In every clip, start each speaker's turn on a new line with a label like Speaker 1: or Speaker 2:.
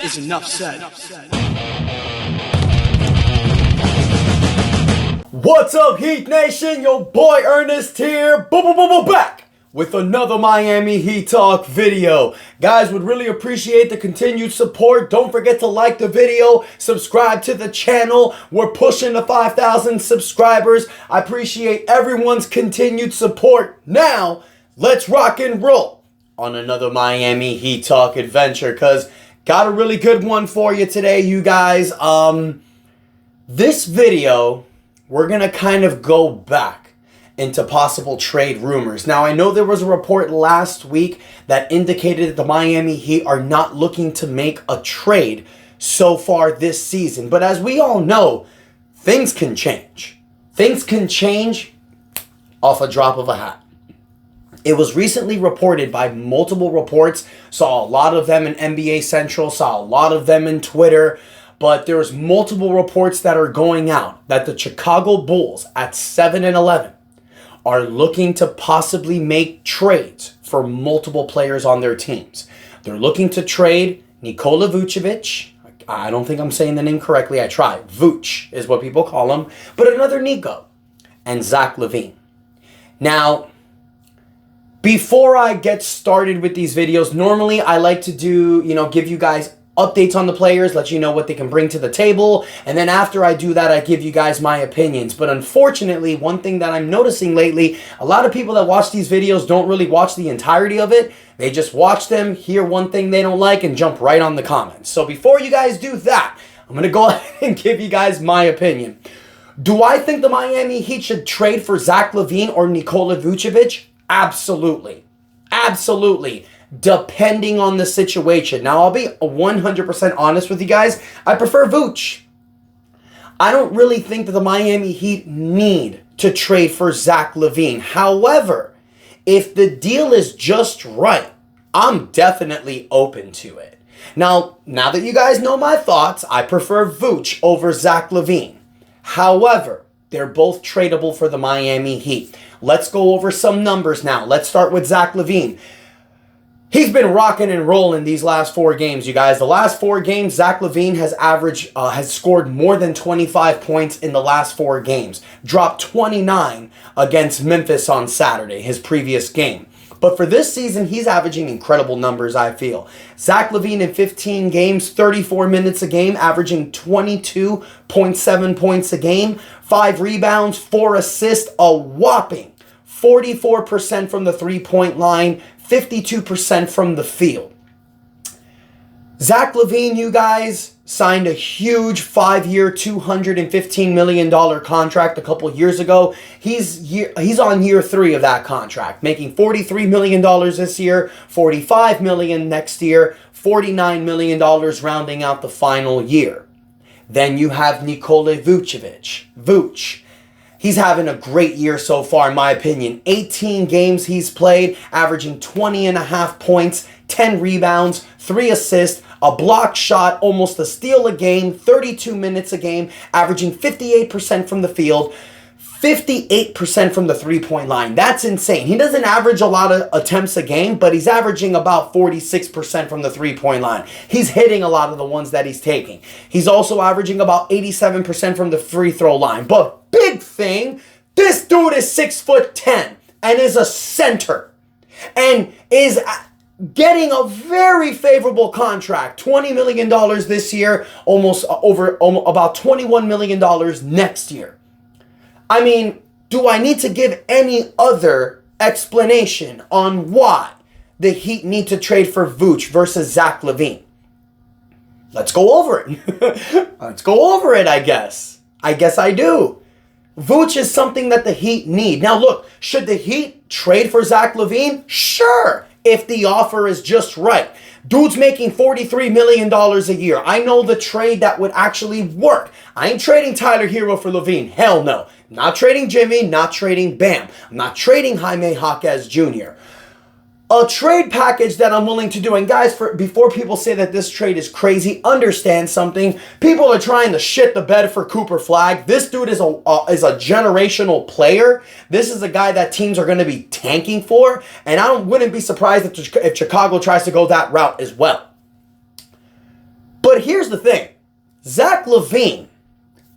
Speaker 1: is enough said.
Speaker 2: What's up, Heat Nation? Your boy Ernest here, back with another Miami Heat Talk video. Guys, would really appreciate the continued support. Don't forget to like the video, subscribe to the channel. We're pushing the 5,000 subscribers. I appreciate everyone's continued support. Now, let's rock and roll on another Miami Heat Talk adventure, because got a really good one for you today, you guys. This video, we're going to kind of go back into possible trade rumors. Now, I know there was a report last week that indicated that the Miami Heat are not looking to make a trade so far this season. But as we all know, things can change. Things can change off a drop of a hat. It was recently reported by multiple reports, saw a lot of them in NBA Central, saw a lot of them in Twitter, but there's multiple reports that are going out that the Chicago Bulls at 7-11 are looking to possibly make trades for multiple players on their teams. They're looking to trade Nikola Vucevic. I don't think I'm saying the name correctly. I tried. Vooch is what people call him. But another Nico. And Zach LaVine. Now, before I get started with these videos, normally I like to give you guys updates on the players, let you know what they can bring to the table, and then after I do that, I give you guys my opinions. But unfortunately, one thing that I'm noticing lately, a lot of people that watch these videos don't really watch the entirety of it. They just watch them, hear one thing they don't like, and jump right on the comments. So before you guys do that, I'm going to go ahead and give you guys my opinion. Do I think the Miami Heat should trade for Zach LaVine or Nikola Vucevic? Absolutely. Absolutely. Depending on the situation. Now, I'll be 100% honest with you guys. I prefer Vooch. I don't really think that the Miami Heat need to trade for Zach LaVine. However, if the deal is just right, I'm definitely open to it. Now that you guys know my thoughts, I prefer Vooch over Zach LaVine. However, they're both tradable for the Miami Heat. Let's go over some numbers now. Let's start with Zach LaVine. He's been rocking and rolling these last 4 games, you guys. The last 4 games, Zach LaVine has scored more than 25 points in the last 4 games. Dropped 29 against Memphis on Saturday, his previous game. But for this season, he's averaging incredible numbers, I feel. Zach LaVine in 15 games, 34 minutes a game, averaging 22.7 points a game, 5 rebounds, 4 assists, a whopping 44% from the three-point line, 52% from the field. Zach LaVine, you guys, signed a huge 5-year, $215 million contract a couple years ago. He's on year 3 of that contract, making $43 million this year, $45 million next year, $49 million rounding out the final year. Then you have Nikola Vucevic. Vooch. He's having a great year so far, in my opinion. 18 games he's played, averaging 20.5 points, 10 rebounds, 3 assists, a block shot, almost a steal a game, 32 minutes a game, averaging 58% from the field, 58% from the three-point line. That's insane. He doesn't average a lot of attempts a game, but he's averaging about 46% from the three-point line. He's hitting a lot of the ones that he's taking. He's also averaging about 87% from the free throw line. But big thing, this dude is 6'10" and is a center and is getting a very favorable contract. $20 million this year, about $21 million next year. I mean, do I need to give any other explanation on why the Heat need to trade for Vooch versus Zach LaVine? Let's go over it. Let's go over it, I guess. I guess I do. Vooch is something that the Heat need. Now, look, should the Heat trade for Zach LaVine? Sure, if the offer is just right. Dude's making $43 million a year. I know the trade that would actually work. I ain't trading Tyler Hero for LaVine. Hell no. Not trading Jimmy, not trading Bam. I'm not trading Jaime Jaquez Jr. A trade package that I'm willing to do, and guys, before people say that this trade is crazy, understand something. People are trying to shit the bed for Cooper Flagg. This dude is a generational player. This is a guy that teams are going to be tanking for, and I wouldn't be surprised if Chicago tries to go that route as well. But here's the thing. Zach LaVine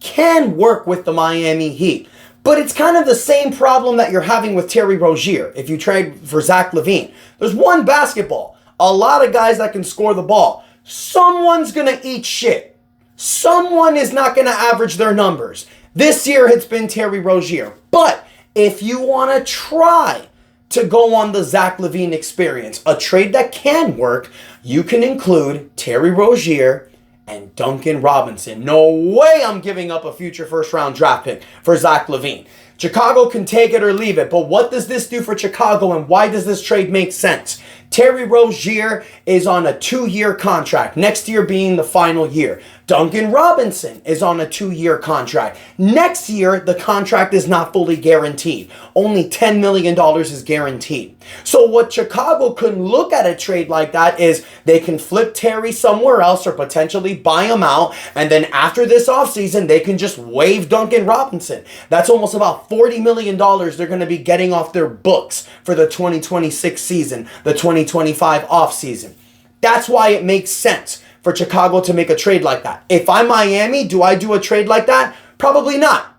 Speaker 2: can work with the Miami Heat. But it's kind of the same problem that you're having with Terry Rozier if you trade for Zach LaVine. There's one basketball. A lot of guys that can score the ball. Someone's going to eat shit. Someone is not going to average their numbers. This year it's been Terry Rozier. But if you want to try to go on the Zach LaVine experience, a trade that can work, you can include Terry Rozier and Duncan Robinson. No way I'm giving up a future first-round draft pick for Zach LaVine. Chicago can take it or leave it, but what does this do for Chicago and why does this trade make sense? Terry Rozier is on a 2-year contract, next year being the final year. Duncan Robinson is on a 2-year contract. Next year, the contract is not fully guaranteed. Only $10 million is guaranteed. So what Chicago can look at a trade like that is they can flip Terry somewhere else or potentially buy him out. And then after this offseason, they can just waive Duncan Robinson. That's almost about $40 million they're going to be getting off their books for the 2026 season, the 2025 offseason. That's why it makes sense for Chicago to make a trade like that. If I'm Miami, do I do a trade like that? Probably not.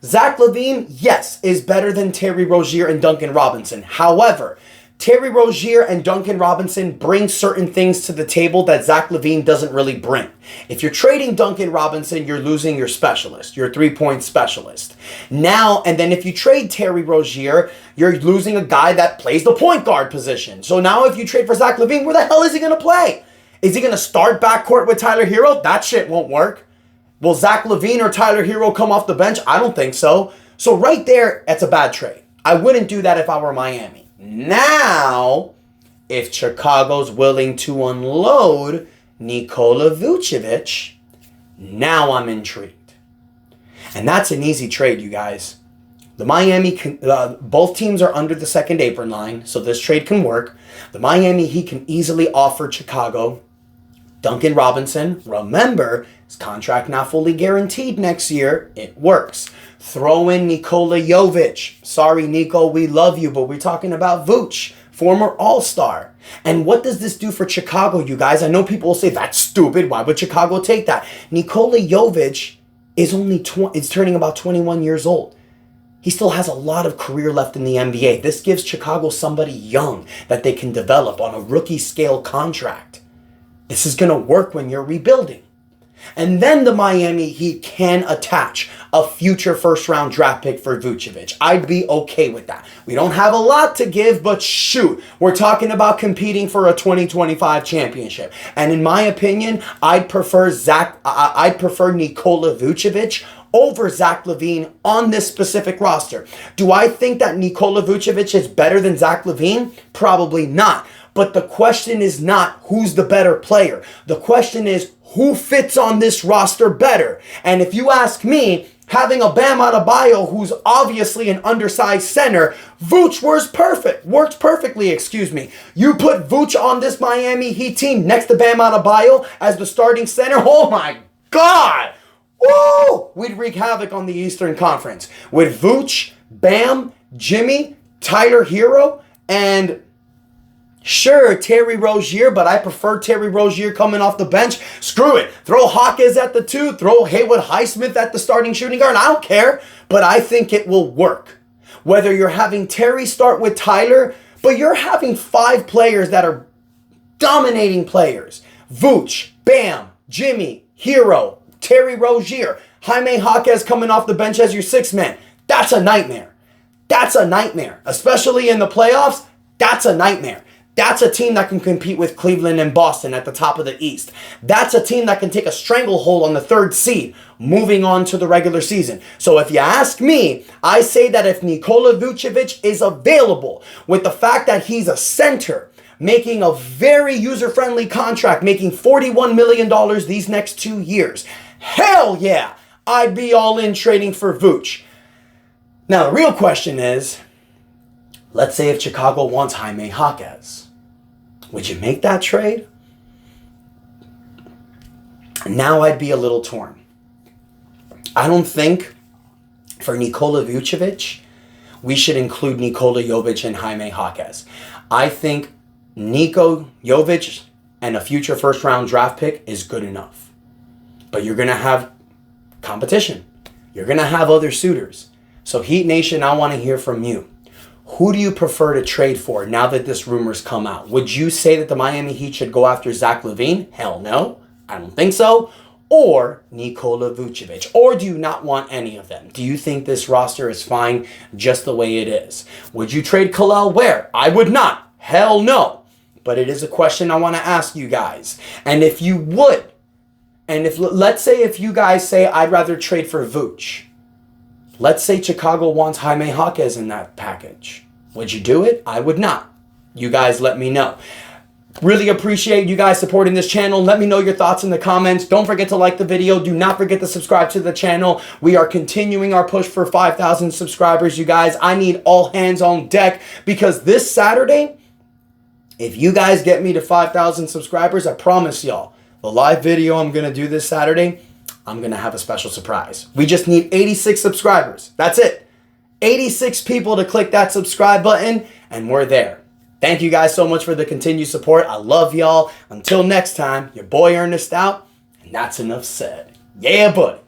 Speaker 2: Zach LaVine, yes, is better than Terry Rozier and Duncan Robinson. However, Terry Rozier and Duncan Robinson bring certain things to the table that Zach LaVine doesn't really bring. If you're trading Duncan Robinson, you're losing your specialist, your three-point specialist. Now, and then if you trade Terry Rozier, you're losing a guy that plays the point guard position. So now if you trade for Zach LaVine, where the hell is he going to play? Is he going to start backcourt with Tyler Hero? That shit won't work. Will Zach LaVine or Tyler Hero come off the bench? I don't think so. So right there, that's a bad trade. I wouldn't do that if I were Miami. Now, if Chicago's willing to unload Nikola Vucevic, now I'm intrigued. And that's an easy trade, you guys. The both teams are under the second apron line, so this trade can work. The Miami Heat can easily offer Chicago Duncan Robinson. Remember, his contract not fully guaranteed next year. It works. Throw in Nikola Jovic. Sorry, Nico, we love you, but we're talking about Vuce, former All-Star. And what does this do for Chicago, you guys? I know people will say, that's stupid. Why would Chicago take that? Nikola Jovic is turning about 21 years old. He still has a lot of career left in the NBA. This gives Chicago somebody young that they can develop on a rookie scale contract. This is going to work when you're rebuilding. And then the Miami Heat can attach a future first-round draft pick for Vucevic. I'd be okay with that. We don't have a lot to give, but shoot, we're talking about competing for a 2025 championship. And in my opinion, I'd prefer Nikola Vucevic over Zach LaVine on this specific roster. Do I think that Nikola Vucevic is better than Zach LaVine? Probably not. But the question is not who's the better player. The question is who fits on this roster better. And if you ask me, having a Bam Adebayo who's obviously an undersized center, Vuce works perfectly. You put Vuce on this Miami Heat team next to Bam Adebayo as the starting center. Oh my God! Woo! We'd wreak havoc on the Eastern Conference with Vuce, Bam, Jimmy, Tyler Hero, and sure, Terry Rozier, but I prefer Terry Rozier coming off the bench. Screw it. Throw Hawkins at the 2. Throw Haywood Highsmith at the starting shooting guard. I don't care, but I think it will work. Whether you're having Terry start with Tyler, but you're having 5 players that are dominating players. Vuce, Bam, Jimmy, Hero, Terry Rozier, Jaime Jaquez coming off the bench as your 6th man. That's a nightmare. That's a nightmare. Especially in the playoffs, that's a nightmare. That's a team that can compete with Cleveland and Boston at the top of the East. That's a team that can take a stranglehold on the 3rd seed, moving on to the regular season. So if you ask me, I say that if Nikola Vucevic is available, with the fact that he's a center, making a very user-friendly contract, making $41 million these next 2 years, hell yeah, I'd be all in trading for Vuce. Now the real question is, let's say if Chicago wants Jaime Jaquez. Would you make that trade? Now I'd be a little torn. I don't think for Nikola Vucevic, we should include Nikola Jovic and Jaime Jaquez. I think Niko Jovic and a future first round draft pick is good enough. But you're going to have competition. You're going to have other suitors. So Heat Nation, I want to hear from you. Who do you prefer to trade for now that this rumor's come out? Would you say that the Miami Heat should go after Zach LaVine? Hell no. I don't think so. Or Nikola Vucevic? Or do you not want any of them? Do you think this roster is fine just the way it is? Would you trade Khalil Ware? I would not. Hell no. But it is a question I want to ask you guys. And if you would, and if let's say if you guys say I'd rather trade for Vooch. Let's say Chicago wants Jaime Jaquez in that package. Would you do it? I would not. You guys let me know. Really appreciate you guys supporting this channel. Let me know your thoughts in the comments. Don't forget to like the video. Do not forget to subscribe to the channel. We are continuing our push for 5,000 subscribers, you guys. I need all hands on deck because this Saturday, if you guys get me to 5,000 subscribers, I promise y'all, the live video I'm going to do this Saturday, I'm going to have a special surprise. We just need 86 subscribers. That's it. 86 people to click that subscribe button, and we're there. Thank you guys so much for the continued support. I love y'all. Until next time, your boy Ernest out, and that's enough said. Yeah, buddy.